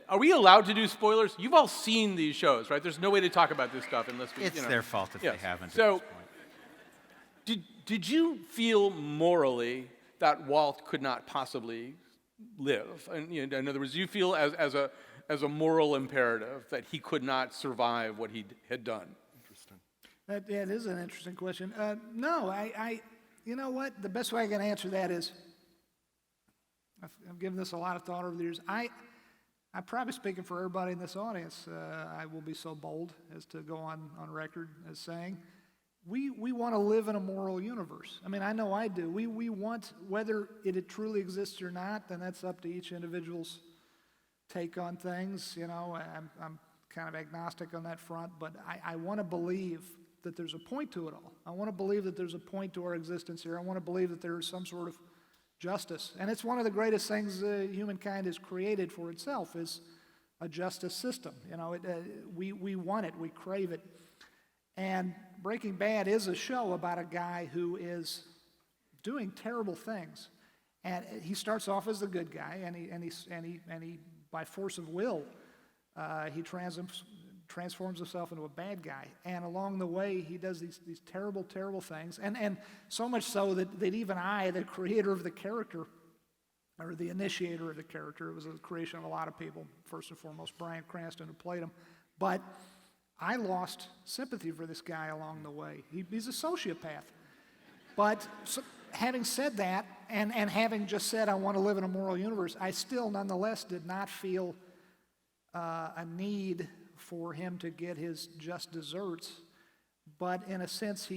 Are we allowed to do spoilers? You've all seen these shows, right? There's no way to talk about this stuff unless we. It's their fault if they haven't. So, at this point. did you feel morally that Walt could not possibly live? And in other words, do you feel as a moral imperative that he could not survive what he had done? Interesting. That is an interesting question. No, you know what? The best way I can answer that is, I've given this a lot of thought over the years. I'm probably speaking for everybody in this audience. I will be so bold as to go on record as saying, we want to live in a moral universe. I mean, I know I do. We want, whether it truly exists or not, then that's up to each individual's take on things. I'm kind of agnostic on that front, but I want to believe that there's a point to it all. I want to believe that there's a point to our existence here. I want to believe that there is some sort of justice. And it's one of the greatest things humankind has created for itself is a justice system. We want it, we crave it. And Breaking Bad is a show about a guy who is doing terrible things. And he starts off as the good guy, and he by force of will, he transforms himself into a bad guy. And along the way, he does these terrible, terrible things. And so much so that even I, the creator of the character, or the initiator of the character, it was a creation of a lot of people, first and foremost Bryan Cranston, who played him. But I lost sympathy for this guy along the way. He's a sociopath. But having said that, and having just said I want to live in a moral universe, I still nonetheless did not feel a need for him to get his just desserts, but in a sense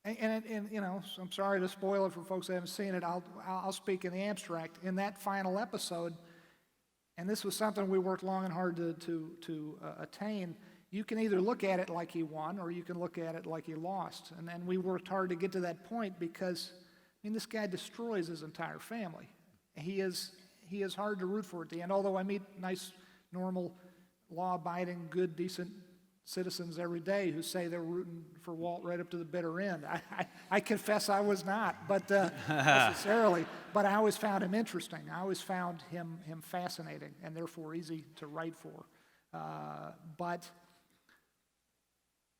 I'm sorry to spoil it for folks that haven't seen it. I'll speak in the abstract. In that final episode, and this was something we worked long and hard to attain. You can either look at it like he won, or you can look at it like he lost. And then we worked hard to get to that point because, this guy destroys his entire family. He is hard to root for at the end. Although I meet nice, normal, law-abiding, good, decent citizens every day who say they're rooting for Walt right up to the bitter end. I confess I was not, but necessarily. But I always found him interesting. I always found him fascinating and therefore easy to write for. But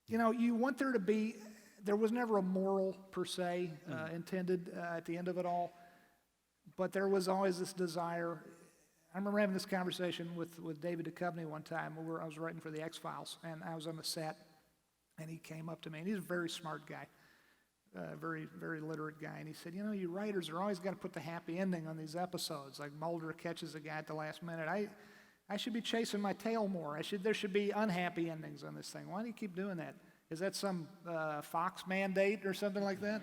you want there to be. There was never a moral per se intended at the end of it all, but there was always this desire. I remember having this conversation with David Duchovny one time. I was writing for the X-Files, and I was on the set, and he came up to me, and he's a very smart guy, very, very literate guy, and he said, you writers are always got to put the happy ending on these episodes, like Mulder catches a guy at the last minute. I should be chasing my tail more. There should be unhappy endings on this thing. Why do you keep doing that? Is that some Fox mandate or something like that?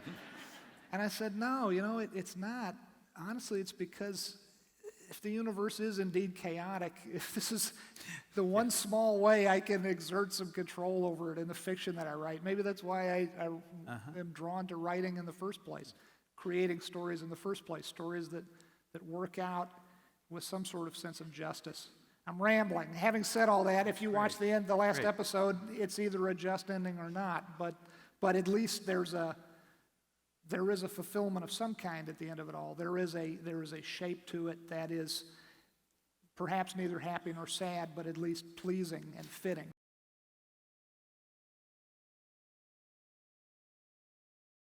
And I said, no, it's not. Honestly, it's because if the universe is indeed chaotic, if this is the one small way I can exert some control over it in the fiction that I write, maybe that's why I am drawn to writing in the first place, creating stories in the first place, stories that work out with some sort of sense of justice. I'm rambling. Having said all that, if you watch the last episode, it's either a just ending or not, but at least there is a fulfillment of some kind at the end of it all. There is a shape to it that is perhaps neither happy nor sad, but at least pleasing and fitting.